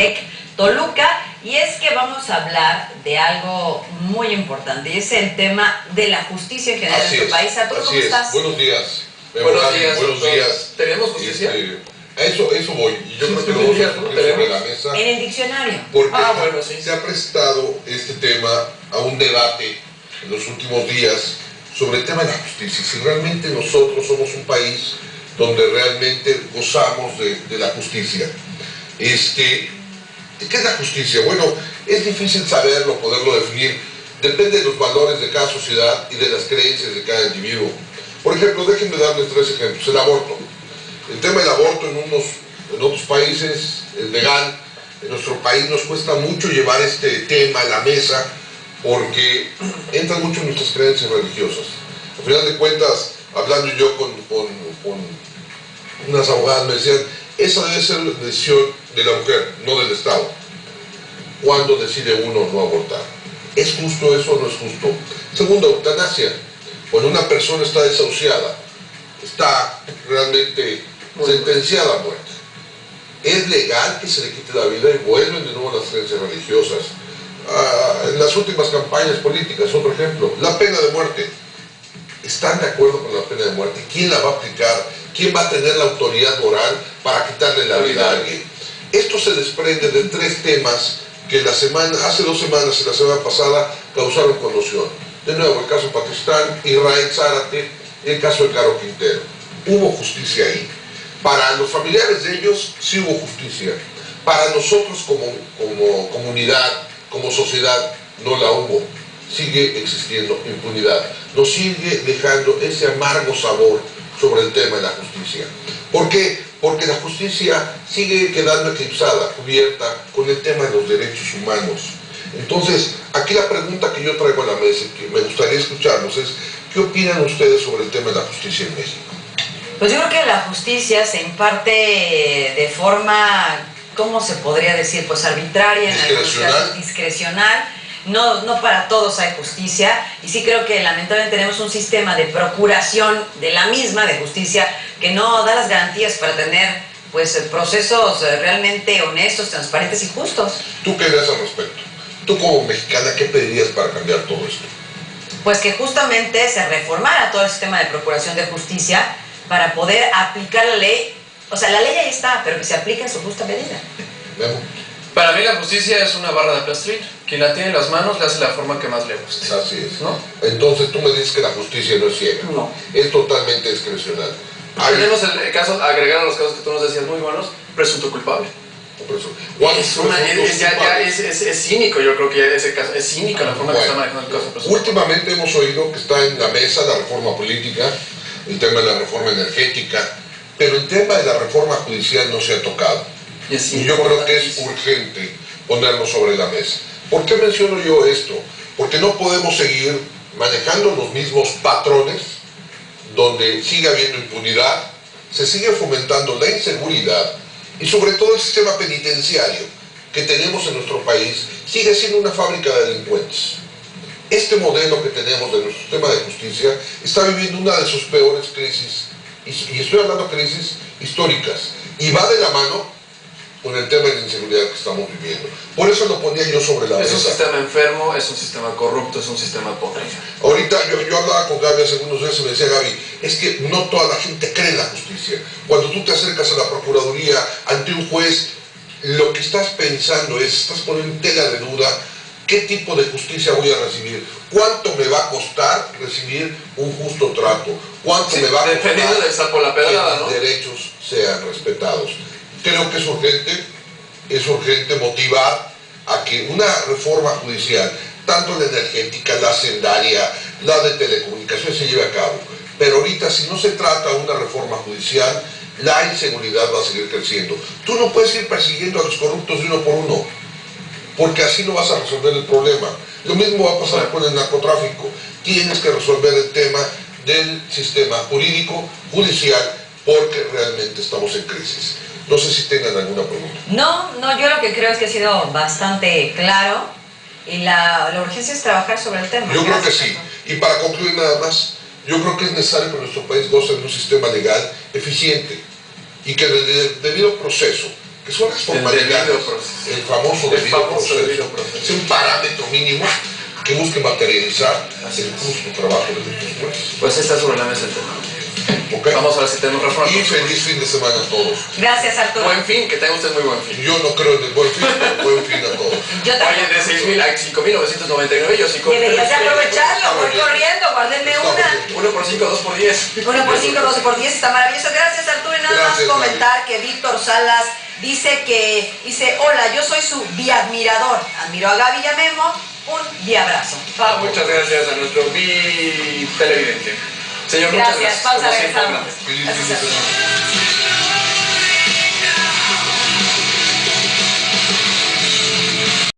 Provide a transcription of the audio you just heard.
TEC Toluca, y es que vamos a hablar de algo muy importante, y es el tema de la justicia en general en nuestro país. Arturo, ¿cómo estás? Buenos días. Buenos días. ¿Tenemos justicia? A eso voy. Y yo creo que lo vamos a poner sobre la mesa. En el diccionario. Porque sí. se ha prestado este tema a un debate en los últimos días sobre el tema de la justicia. Si realmente nosotros somos un país donde realmente gozamos de la justicia. ¿Qué es la justicia? Bueno, es difícil saberlo, poderlo definir. Depende de los valores de cada sociedad y de las creencias de cada individuo. Por ejemplo, déjenme darles 3 ejemplos. El aborto. El tema del aborto en otros países es legal. En nuestro país nos cuesta mucho llevar este tema a la mesa porque entran mucho en nuestras creencias religiosas. Al final de cuentas, hablando yo con unas abogadas, me decían, esa debe ser la decisión de la mujer, no del Estado. ¿Cuándo decide uno no abortar? ¿Es justo eso o no es justo? Segundo, eutanasia. Cuando una persona está desahuciada, está realmente sentenciada a muerte. ¿Es legal que se le quite la vida y vuelven de nuevo a las creencias religiosas? En las últimas campañas políticas, otro ejemplo, la pena de muerte. ¿Están de acuerdo con la pena de muerte? ¿Quién la va a aplicar? ¿Quién va a tener la autoridad moral para quitarle la vida a alguien? Esto se desprende de 3 temas que hace 2 semanas y la semana pasada causaron conmoción. De nuevo, el caso Pakistán, Israel Zárate, el caso de Caro Quintero. Hubo justicia ahí. Para los familiares de ellos sí hubo justicia. Para nosotros como comunidad, como sociedad, no la hubo. Sigue existiendo impunidad. Nos sigue dejando ese amargo sabor sobre el tema de la justicia. ¿Por qué? Porque la justicia sigue quedando eclipsada, cubierta con el tema de los derechos humanos. Entonces, aquí la pregunta que yo traigo a la mesa y que me gustaría escucharlos es, ¿qué opinan ustedes sobre el tema de la justicia en México? Pues yo creo que la justicia se imparte de forma, ¿cómo se podría decir? Pues arbitraria, en algunos casos discrecional. No para todos hay justicia, y sí creo que lamentablemente tenemos un sistema de procuración de la misma, de justicia, que no da las garantías para tener pues procesos realmente honestos, transparentes y justos. ¿Tú qué dirías al respecto? Tú como mexicana, ¿qué pedirías para cambiar todo esto? Pues que justamente se reformara todo el sistema de procuración de justicia para poder aplicar la ley. O sea, la ley ahí está, pero que se aplique en su justa medida. Memo. Para mí la justicia es una barra de plastrillo. Quien la tiene en las manos le hace la forma que más le guste. Así es. ¿No? Entonces tú me dices que la justicia no es ciega. No. Es totalmente discrecional. Tenemos el caso, agregar a los casos que tú nos decías muy buenos, presunto culpable. Es cínico, yo creo que ese caso es cínico la forma que está manejando el caso. Últimamente hemos oído que está en la mesa la reforma política, el tema de la reforma energética, pero el tema de la reforma judicial no se ha tocado. Y yo creo que es urgente ponerlo sobre la mesa. ¿Por qué menciono yo esto? Porque no podemos seguir manejando los mismos patrones donde sigue habiendo impunidad, se sigue fomentando la inseguridad y sobre todo el sistema penitenciario que tenemos en nuestro país sigue siendo una fábrica de delincuentes. Este modelo que tenemos de nuestro sistema de justicia está viviendo una de sus peores crisis, y estoy hablando de crisis históricas, y va de la mano con el tema de la inseguridad que estamos viviendo. Por eso lo ponía yo sobre la mesa. Es un sistema enfermo, es un sistema corrupto, es un sistema podrido. Ahorita yo hablaba con Gaby hace unos días y me decía, Gaby, es que no toda la gente cree en la justicia. Cuando tú te acercas a la Procuraduría, ante un juez, lo que estás pensando es, estás poniendo en tela de duda, ¿qué tipo de justicia voy a recibir? ¿Cuánto me va a costar recibir un justo trato? ¿Cuánto me va a costar dependiendo del sapo la pedrada, que mis derechos sean respetados? Creo que es urgente motivar a que una reforma judicial, tanto la energética, la hacendaria, la de telecomunicaciones, se lleve a cabo. Pero ahorita, si no se trata de una reforma judicial, la inseguridad va a seguir creciendo. Tú no puedes ir persiguiendo a los corruptos de uno por uno, porque así no vas a resolver el problema. Lo mismo va a pasar con el narcotráfico. Tienes que resolver el tema del sistema jurídico, judicial, porque realmente estamos en crisis. No sé si tengan alguna pregunta. No, yo lo que creo es que ha sido bastante claro, y la urgencia es trabajar sobre el tema. Yo creo que sí. Y para concluir nada más, yo creo que es necesario que nuestro país goce de un sistema legal eficiente y que desde el debido proceso Es una forma de el famoso debido proceso. Es un parámetro mínimo que busque materializar el justo trabajo de los jueces. Pues está sobre la mesa el tema. Okay. Vamos a ver si tenemos reforma. Y feliz fin de semana a todos. Gracias, Arturo. Buen fin, que tenga usted muy buen fin. Yo no creo en el buen fin, pero buen fin a todos. Yo también. Oye, de 6.000 a 5.999, yo sí compro. Deberías de aprovecharlo, voy corriendo, guárdenme una. 1 por 5, 2 por 10. 1 por 5, 12 por 10, está maravilloso. Gracias, Arturo. Y nada más comentar que Víctor Salas dice, hola, yo soy su biadmirador. Admiro a Gaby y a Memo. Un biabrazo. Muchas gracias a nuestro televidente. Señor, muchas gracias. Pausa, regresamos. Feliz fin de semana.